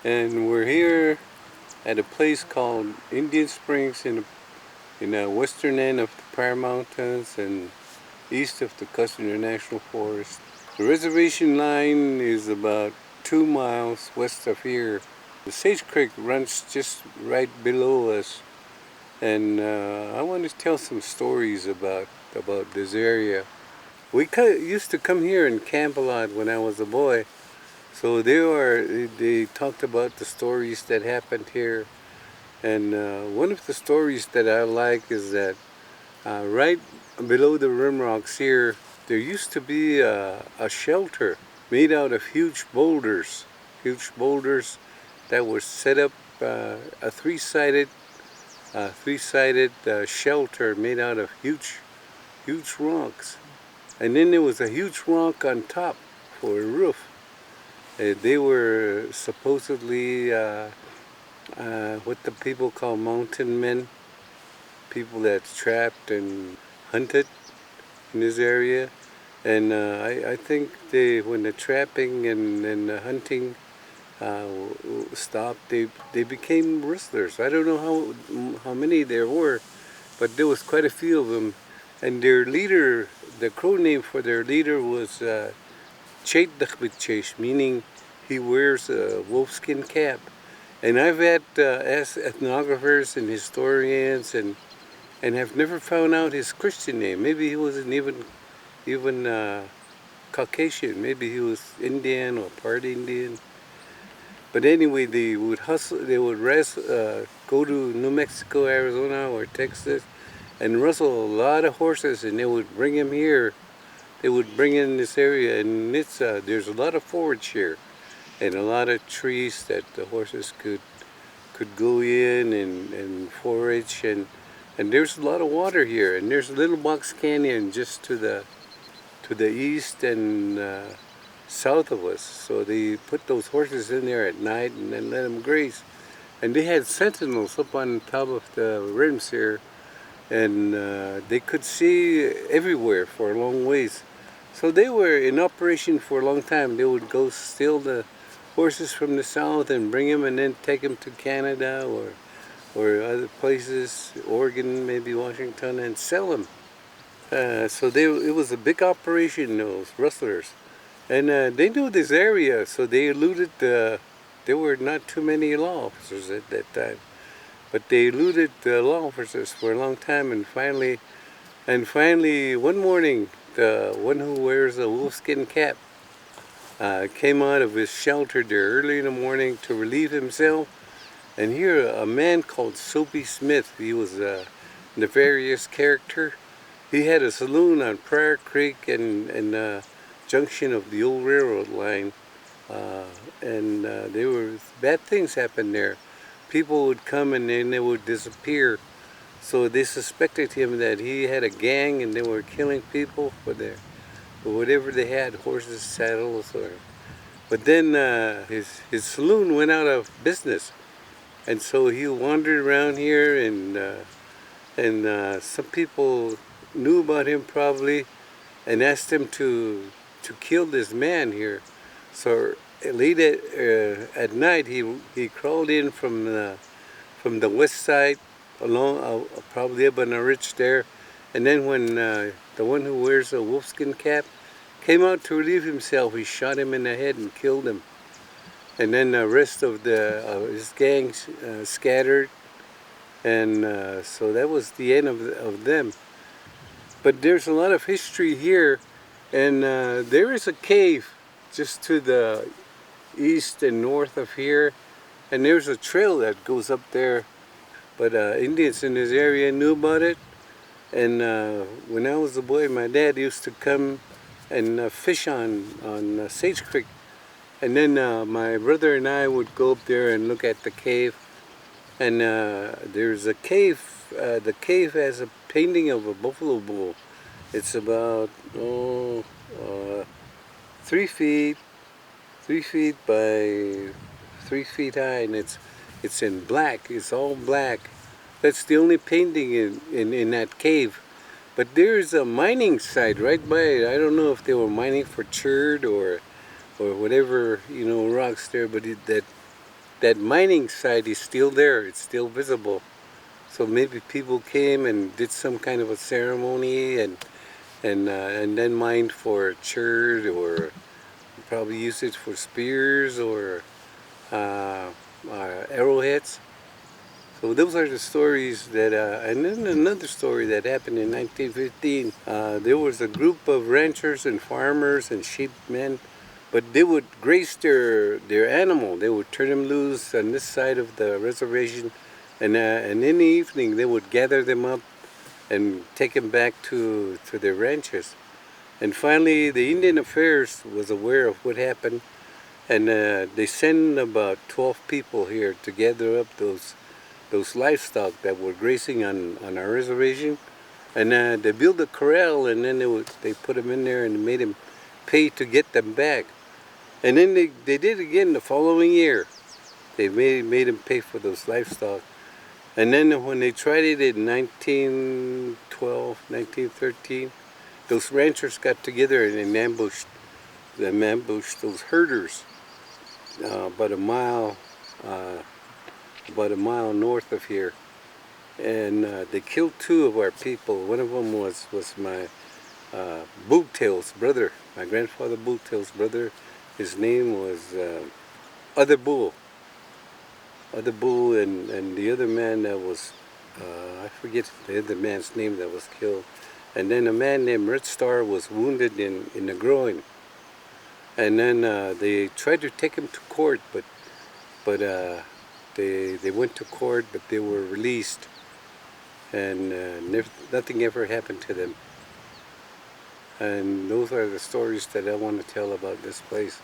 and we're here at a place called Indian Springs in the western end of the Pryor Mountains and east of the Custer National Forest. The reservation line is about 2 miles west of here. The Sage Creek runs just right below us, and I want to tell some stories about this area. We used to come here and camp a lot when I was a boy. So they talked about the stories that happened here. And one of the stories that I like is that right below the rim rocks here, there used to be a shelter made out of huge boulders that were set up, a three-sided shelter made out of huge rocks. And then there was a huge rock on top for a roof. They were supposedly what the people call mountain men, people that trapped and hunted in this area. And I think when the trapping and the hunting stopped, they became rustlers. I don't know how many there were, but there was quite a few of them. And their leader, the Crow name for their leader was Chet Dahmer, meaning he wears a wolfskin cap. And I've asked ethnographers and historians and have never found out his Christian name. Maybe he wasn't even Caucasian. Maybe he was Indian or part Indian. But anyway, they would hustle. They would go to New Mexico, Arizona, or Texas, and rustle a lot of horses, and they would bring them here. They would bring in this area, and there's a lot of forage here, and a lot of trees that the horses could go in and forage, and there's a lot of water here, and there's a little box canyon just to the east and south of us. So they put those horses in there at night and then let them graze, and they had sentinels up on top of the rims here, and they could see everywhere for a long ways. So they were in operation for a long time. They would go steal the horses from the south and bring them and then take them to Canada or other places, Oregon, maybe Washington, and sell them. So it was a big operation, those rustlers. And they knew this area, so they eluded there were not too many law officers at that time. But they eluded the law officers for a long time, and finally one morning, the one who wears a wolfskin cap came out of his shelter there early in the morning to relieve himself. And here a man called Soapy Smith, he was a nefarious character. He had a saloon on Pryor Creek and junction of the old railroad line. And there were bad things happened there. People would come and then they would disappear. So they suspected him that he had a gang and they were killing people for whatever they had, horses, saddles, But then his saloon went out of business, and so he wandered around here, and some people knew about him probably, and asked him to kill this man here. So late at night, he crawled in from the west side, along probably up on a ridge there, and then when the one who wears a wolfskin cap came out to relieve himself, he shot him in the head and killed him. And then the rest of his gang scattered, and so that was the end of them. But there's a lot of history here, and there is a cave just to the east and north of here, and there's a trail that goes up there. But Indians in this area knew about it, and when I was a boy, my dad used to come and fish on Sage Creek, and then my brother and I would go up there and look at the cave. And there's a cave. The cave has a painting of a buffalo bull. It's about 3 feet by 3 feet high, and it's in black. It's all black. That's the only painting in that cave. But there's a mining site right by it. I don't know if they were mining for chert or whatever, rocks there. But that mining site is still there. It's still visible. So maybe people came and did some kind of a ceremony and then mined for chert, or probably used it for spears or arrowheads. So those are the stories that, and then another story that happened in 1915. There was a group of ranchers and farmers and sheepmen, but they would graze their animal. They would turn them loose on this side of the reservation, and in the evening they would gather them up and take them back to their ranches. And finally, the Indian Affairs was aware of what happened, and they sent about 12 people here to gather up those livestock that were grazing on our reservation, and they built a corral, and then they put them in there and made them pay to get them back. And then they did again the following year. They made them pay for those livestock. And then when they tried it in 1912, 1913, those ranchers got together and ambushed those herders about a mile north of here, and they killed two of our people. One of them was my Bulltail's brother, my grandfather Bulltail's brother. His name was Other Bull. Other Bull, and the other man that was, I forget the other man's name that was killed. And then a man named Red Star was wounded in the groin. And then they tried to take him to court, but they went to court, but they were released, and nothing ever happened to them. And those are the stories that I want to tell about this place.